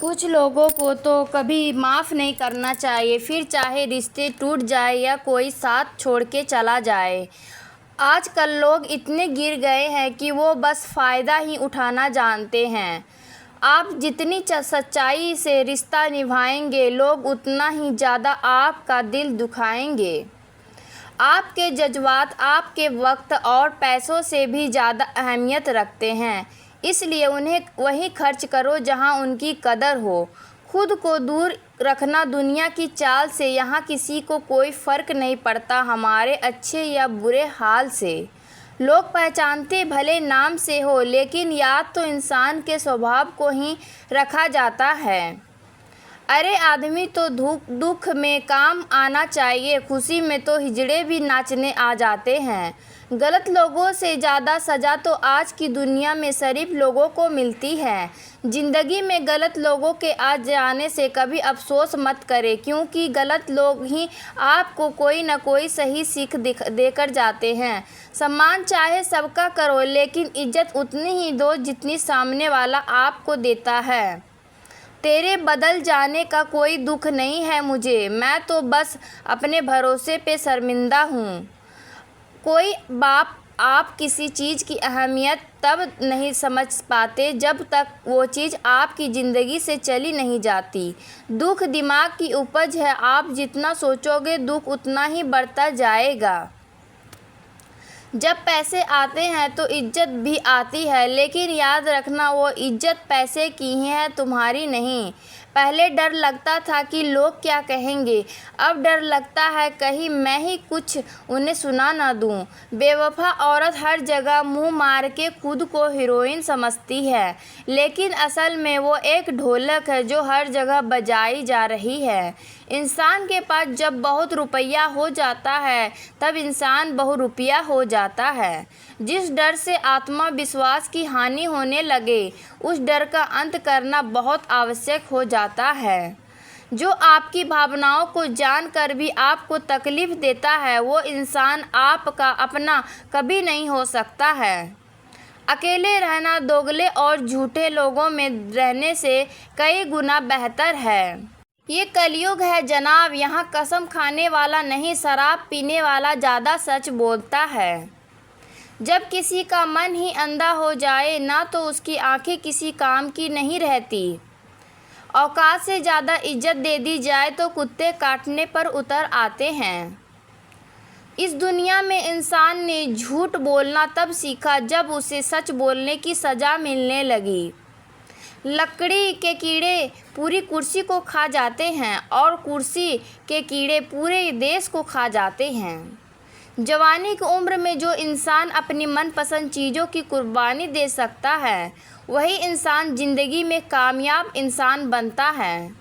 कुछ लोगों को तो कभी माफ़ नहीं करना चाहिए, फिर चाहे रिश्ते टूट जाए या कोई साथ छोड़ के चला जाए। आजकल लोग इतने गिर गए हैं कि वो बस फ़ायदा ही उठाना जानते हैं। आप जितनी सच्चाई से रिश्ता निभाएंगे, लोग उतना ही ज़्यादा आपका दिल दुखाएंगे। आपके जज्बात आपके वक्त और पैसों से भी ज़्यादा अहमियत रखते हैं, इसलिए उन्हें वहीं खर्च करो जहां उनकी कदर हो। खुद को दूर रखना दुनिया की चाल से, यहाँ किसी को कोई फ़र्क नहीं पड़ता हमारे अच्छे या बुरे हाल से। लोग पहचानते भले नाम से हो, लेकिन याद तो इंसान के स्वभाव को ही रखा जाता है। अरे आदमी तो दुख में काम आना चाहिए, खुशी में तो हिजड़े भी नाचने आ जाते हैं। गलत लोगों से ज़्यादा सज़ा तो आज की दुनिया में शरीफ लोगों को मिलती है। ज़िंदगी में गलत लोगों के आ जाने से कभी अफसोस मत करें, क्योंकि गलत लोग ही आपको कोई न कोई सही सीख देकर जाते हैं। सम्मान चाहे सबका करो, लेकिन इज्जत उतनी ही दो जितनी सामने वाला आपको देता है। तेरे बदल जाने का कोई दुख नहीं है मुझे, मैं तो बस अपने भरोसे पे शर्मिंदा हूँ। कोई बाप आप किसी चीज़ की अहमियत तब नहीं समझ पाते जब तक वो चीज़ आपकी ज़िंदगी से चली नहीं जाती। दुख दिमाग की उपज है, आप जितना सोचोगे दुख उतना ही बढ़ता जाएगा। जब पैसे आते हैं तो इज्जत भी आती है, लेकिन याद रखना वो इज्जत पैसे की ही है, तुम्हारी नहीं। पहले डर लगता था कि लोग क्या कहेंगे, अब डर लगता है कहीं मैं ही कुछ उन्हें सुना ना दूं। बेवफा औरत हर जगह मुंह मार के खुद को हीरोइन समझती है, लेकिन असल में वो एक ढोलक है जो हर जगह बजाई जा रही है। इंसान के पास जब बहुत रुपया हो जाता है, तब इंसान बहुरुपया हो जाता है। जिस डर से आत्मविश्वास की हानि होने लगे, उस डर का अंत करना बहुत आवश्यक हो जाता है। जो आपकी भावनाओं को जानकर भी आपको तकलीफ देता है, वो इंसान आपका अपना कभी नहीं हो सकता है। अकेले रहना दोगले और झूठे लोगों में रहने से कई गुना बेहतर है। ये कलयुग है जनाब, यहाँ कसम खाने वाला नहीं, शराब पीने वाला ज़्यादा सच बोलता है। जब किसी का मन ही अंधा हो जाए ना, तो उसकी आंखें किसी काम की नहीं रहती। औकात से ज़्यादा इज्जत दे दी जाए तो कुत्ते काटने पर उतर आते हैं। इस दुनिया में इंसान ने झूठ बोलना तब सीखा जब उसे सच बोलने की सज़ा मिलने लगी। लकड़ी के कीड़े पूरी कुर्सी को खा जाते हैं और कुर्सी के कीड़े पूरे देश को खा जाते हैं। जवानी की उम्र में जो इंसान अपनी मनपसंद चीज़ों की कुर्बानी दे सकता है, वही इंसान ज़िंदगी में कामयाब इंसान बनता है।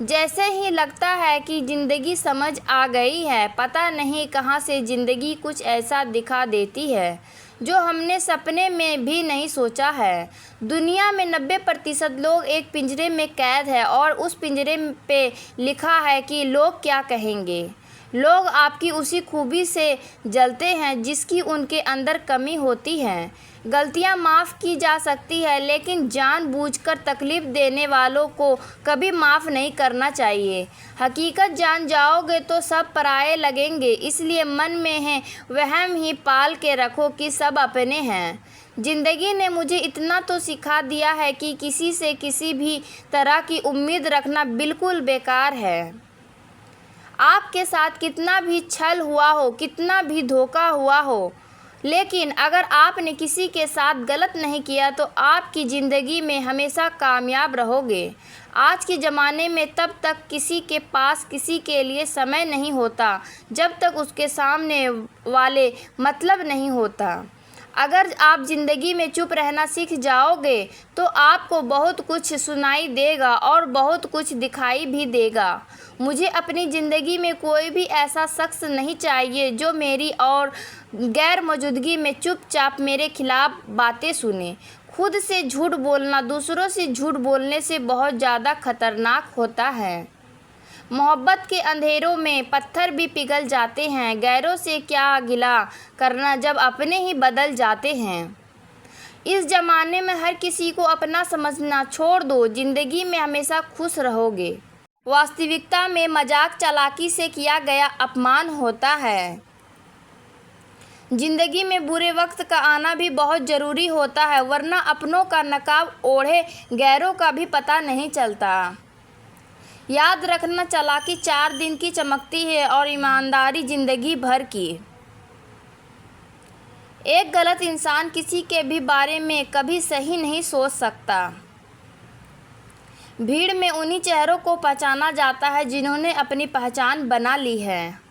जैसे ही लगता है कि ज़िंदगी समझ आ गई है, पता नहीं कहाँ से ज़िंदगी कुछ ऐसा दिखा देती है जो हमने सपने में भी नहीं सोचा है। दुनिया में 90% लोग एक पिंजरे में कैद है और उस पिंजरे पे लिखा है कि लोग क्या कहेंगे। लोग आपकी उसी खूबी से जलते हैं जिसकी उनके अंदर कमी होती है। गलतियां माफ़ की जा सकती है, लेकिन जानबूझकर तकलीफ़ देने वालों को कभी माफ़ नहीं करना चाहिए। हकीकत जान जाओगे तो सब पराये लगेंगे, इसलिए मन में है वहम ही पाल के रखो कि सब अपने हैं। ज़िंदगी ने मुझे इतना तो सिखा दिया है कि किसी से किसी भी तरह की उम्मीद रखना बिल्कुल बेकार है। आपके साथ कितना भी छल हुआ हो, कितना भी धोखा हुआ हो, लेकिन अगर आपने किसी के साथ गलत नहीं किया तो आपकी ज़िंदगी में हमेशा कामयाब रहोगे। आज के ज़माने में तब तक किसी के पास किसी के लिए समय नहीं होता जब तक उसके सामने वाले मतलब नहीं होता। अगर आप ज़िंदगी में चुप रहना सीख जाओगे तो आपको बहुत कुछ सुनाई देगा और बहुत कुछ दिखाई भी देगा। मुझे अपनी ज़िंदगी में कोई भी ऐसा शख्स नहीं चाहिए जो मेरी और गैर मौजूदगी में चुपचाप मेरे खिलाफ बातें सुने। खुद से झूठ बोलना दूसरों से झूठ बोलने से बहुत ज़्यादा खतरनाक होता है। मोहब्बत के अंधेरों में पत्थर भी पिघल जाते हैं, गैरों से क्या गिला करना जब अपने ही बदल जाते हैं। इस ज़माने में हर किसी को अपना समझना छोड़ दो, ज़िंदगी में हमेशा खुश रहोगे। वास्तविकता में मजाक चालाकी से किया गया अपमान होता है। ज़िंदगी में बुरे वक्त का आना भी बहुत ज़रूरी होता है, वरना अपनों का नकाब ओढ़े गैरों का भी पता नहीं चलता। याद रखना, चालाकी 4 दिन की चमकती है और ईमानदारी ज़िंदगी भर की। एक गलत इंसान किसी के भी बारे में कभी सही नहीं सोच सकता। भीड़ में उन्हीं चेहरों को पहचाना जाता है जिन्होंने अपनी पहचान बना ली है।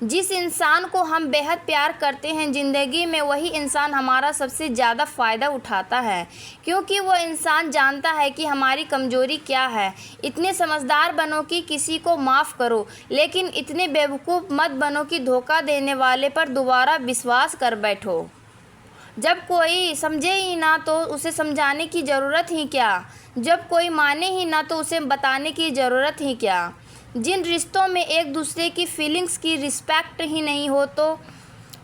जिस इंसान को हम बेहद प्यार करते हैं, ज़िंदगी में वही इंसान हमारा सबसे ज़्यादा फ़ायदा उठाता है, क्योंकि वो इंसान जानता है कि हमारी कमज़ोरी क्या है। इतने समझदार बनो कि किसी को माफ़ करो, लेकिन इतने बेवकूफ़ मत बनो कि धोखा देने वाले पर दोबारा विश्वास कर बैठो। जब कोई समझे ही ना तो उसे समझाने की ज़रूरत ही क्या, जब कोई माने ही ना तो उसे बताने की ज़रूरत ही क्या। जिन रिश्तों में एक दूसरे की फीलिंग्स की रिस्पेक्ट ही नहीं हो तो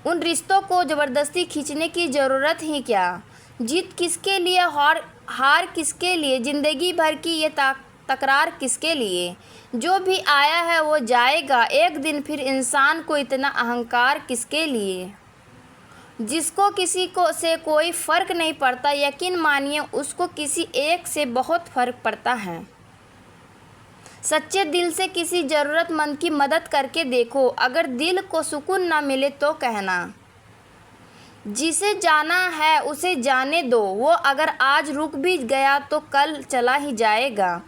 उन रिश्तों को ज़बरदस्ती खींचने की ज़रूरत ही क्या। जीत किसके लिए, हार किसके लिए, ज़िंदगी भर की ये तकरार किसके लिए। जो भी आया है वो जाएगा एक दिन, फिर इंसान को इतना अहंकार किसके लिए। जिसको किसी को से कोई फ़र्क नहीं पड़ता, यकीन मानिए उसको किसी एक से बहुत फ़र्क पड़ता है। सच्चे दिल से किसी ज़रूरतमंद की मदद करके देखो, अगर दिल को सुकून ना मिले तो कहना। जिसे जाना है उसे जाने दो, वो अगर आज रुक भी गया तो कल चला ही जाएगा।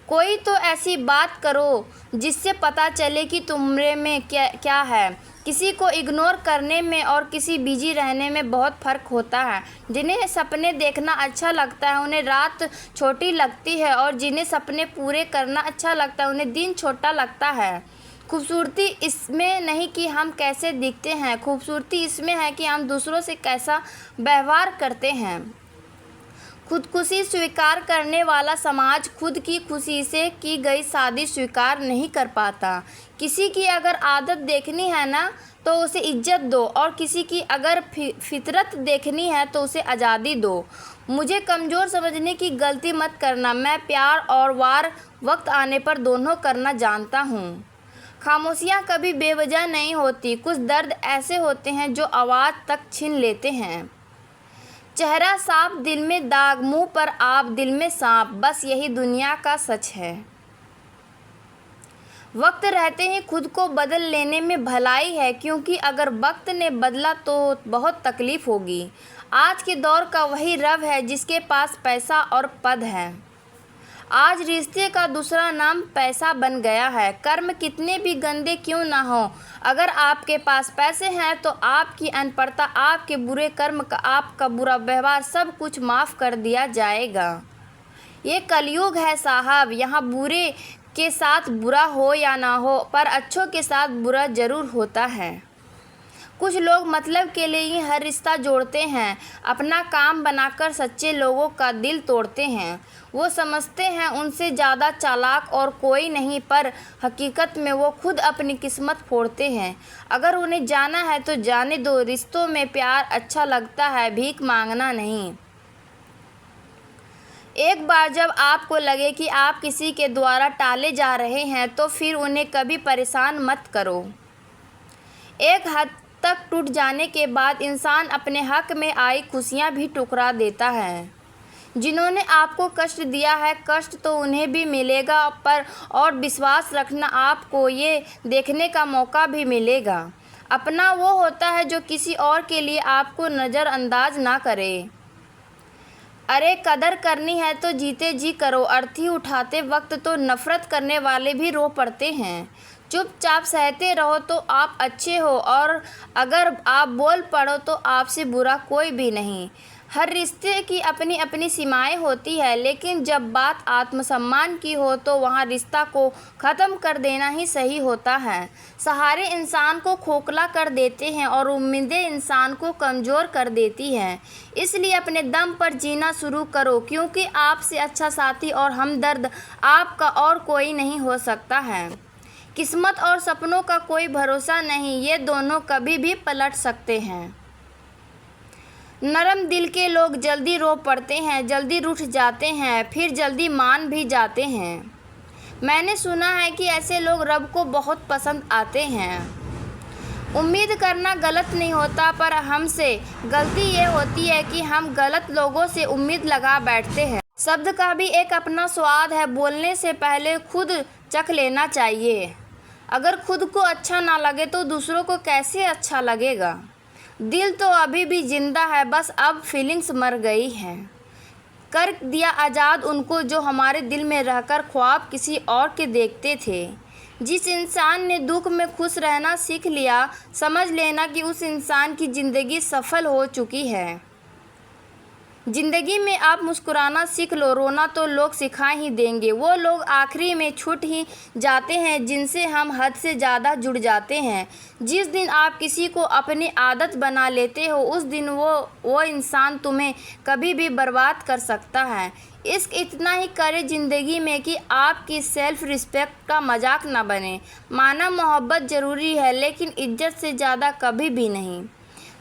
कोई तो ऐसी बात करो जिससे पता चले कि तुम्हारे में क्या है। किसी को इग्नोर करने में और किसी बिजी रहने में बहुत फ़र्क होता है। जिन्हें सपने देखना अच्छा लगता है उन्हें रात छोटी लगती है, और जिन्हें सपने पूरे करना अच्छा लगता है उन्हें दिन छोटा लगता है। खूबसूरती इसमें नहीं कि हम कैसे दिखते हैं, खूबसूरती इसमें है कि हम दूसरों से कैसा व्यवहार करते हैं। खुदकुशी स्वीकार करने वाला समाज खुद की खुशी से की गई शादी स्वीकार नहीं कर पाता। किसी की अगर आदत देखनी है ना तो उसे इज्जत दो, और किसी की अगर फितरत देखनी है तो उसे आज़ादी दो। मुझे कमज़ोर समझने की गलती मत करना, मैं प्यार और वार वक्त आने पर दोनों करना जानता हूँ। खामोशियाँ कभी बेवजह नहीं होती, कुछ दर्द ऐसे होते हैं जो आवाज़ तक छीन लेते हैं। चेहरा साफ दिल में दाग, मुंह पर आप दिल में सांप, बस यही दुनिया का सच है। वक्त रहते ही खुद को बदल लेने में भलाई है, क्योंकि अगर वक्त ने बदला तो बहुत तकलीफ़ होगी। आज के दौर का वही रव है जिसके पास पैसा और पद है। आज रिश्ते का दूसरा नाम पैसा बन गया है। कर्म कितने भी गंदे क्यों ना हो, अगर आपके पास पैसे हैं तो आपकी अनपढ़ता, आपके बुरे कर्म का, आपका बुरा व्यवहार, सब कुछ माफ़ कर दिया जाएगा। ये कलयुग है साहब, यहाँ बुरे के साथ बुरा हो या ना हो, पर अच्छों के साथ बुरा ज़रूर होता है। कुछ लोग मतलब के लिए ही हर रिश्ता जोड़ते हैं, अपना काम बनाकर सच्चे लोगों का दिल तोड़ते हैं। वो समझते हैं उनसे ज़्यादा चालाक और कोई नहीं, पर हकीकत में वो खुद अपनी किस्मत फोड़ते हैं। अगर उन्हें जाना है तो जाने दो, रिश्तों में प्यार अच्छा लगता है, भीख मांगना नहीं। एक बार जब आपको लगे कि आप किसी के द्वारा टाले जा रहे हैं तो फिर उन्हें कभी परेशान मत करो। एक हद तक टूट जाने के बाद इंसान अपने हक में आई खुशियाँ भी ठुकरा देता है। जिन्होंने आपको कष्ट दिया है, कष्ट तो उन्हें भी मिलेगा, पर और विश्वास रखना, आपको ये देखने का मौका भी मिलेगा। अपना वो होता है जो किसी और के लिए आपको नज़रअंदाज ना करे। अरे कदर करनी है तो जीते जी करो, अर्थी उठाते वक्त तो नफ़रत करने वाले भी रो पड़ते हैं। चुपचाप सहते रहो तो आप अच्छे हो, और अगर आप बोल पड़ो तो आपसे बुरा कोई भी नहीं। हर रिश्ते की अपनी अपनी सीमाएं होती है, लेकिन जब बात आत्मसम्मान की हो तो वहाँ रिश्ता को ख़त्म कर देना ही सही होता है। सहारे इंसान को खोखला कर देते हैं और उम्मीदें इंसान को कमज़ोर कर देती हैं। इसलिए अपने दम पर जीना शुरू करो, क्योंकि आपसे अच्छा साथी और हमदर्द आपका और कोई नहीं हो सकता है। किस्मत और सपनों का कोई भरोसा नहीं, ये दोनों कभी भी पलट सकते हैं। नरम दिल के लोग जल्दी रो पड़ते हैं, जल्दी रूठ जाते हैं, फिर जल्दी मान भी जाते हैं। मैंने सुना है कि ऐसे लोग रब को बहुत पसंद आते हैं। उम्मीद करना गलत नहीं होता, पर हमसे गलती ये होती है कि हम गलत लोगों से उम्मीद लगा बैठते हैं। शब्द का भी एक अपना स्वाद है, बोलने से पहले खुद चख लेना चाहिए। अगर खुद को अच्छा ना लगे तो दूसरों को कैसे अच्छा लगेगा। दिल तो अभी भी जिंदा है, बस अब फीलिंग्स मर गई हैं। कर दिया आज़ाद उनको जो हमारे दिल में रहकर ख्वाब किसी और के देखते थे। जिस इंसान ने दुख में खुश रहना सीख लिया, समझ लेना कि उस इंसान की ज़िंदगी सफल हो चुकी है। ज़िंदगी में आप मुस्कुराना सीख लो, रोना तो लोग सिखा ही देंगे। वो लोग आखिरी में छूट ही जाते हैं जिनसे हम हद से ज़्यादा जुड़ जाते हैं। जिस दिन आप किसी को अपनी आदत बना लेते हो, उस दिन वो इंसान तुम्हें कभी भी बर्बाद कर सकता है। इश्क इतना ही करे ज़िंदगी में कि आपकी सेल्फ रिस्पेक्ट का मजाक ना बने। माना मोहब्बत ज़रूरी है, लेकिन इज्जत से ज़्यादा कभी भी नहीं।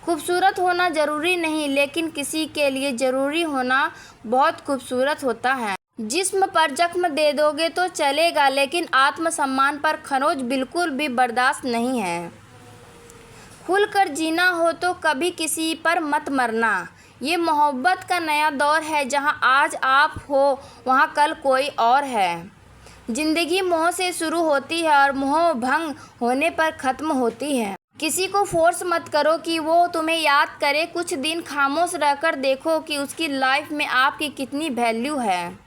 खूबसूरत होना ज़रूरी नहीं, लेकिन किसी के लिए ज़रूरी होना बहुत खूबसूरत होता है। जिस्म पर जख्म दे दोगे तो चलेगा, लेकिन आत्मसम्मान पर खरोंच बिल्कुल भी बर्दाश्त नहीं है। खुलकर जीना हो तो कभी किसी पर मत मरना। ये मोहब्बत का नया दौर है, जहाँ आज आप हो वहाँ कल कोई और है। ज़िंदगी मोह से शुरू होती है और मोह भंग होने पर ख़त्म होती है। किसी को फोर्स मत करो कि वो तुम्हें याद करे। कुछ दिन खामोश रहकर देखो कि उसकी लाइफ में आपकी कितनी वैल्यू है।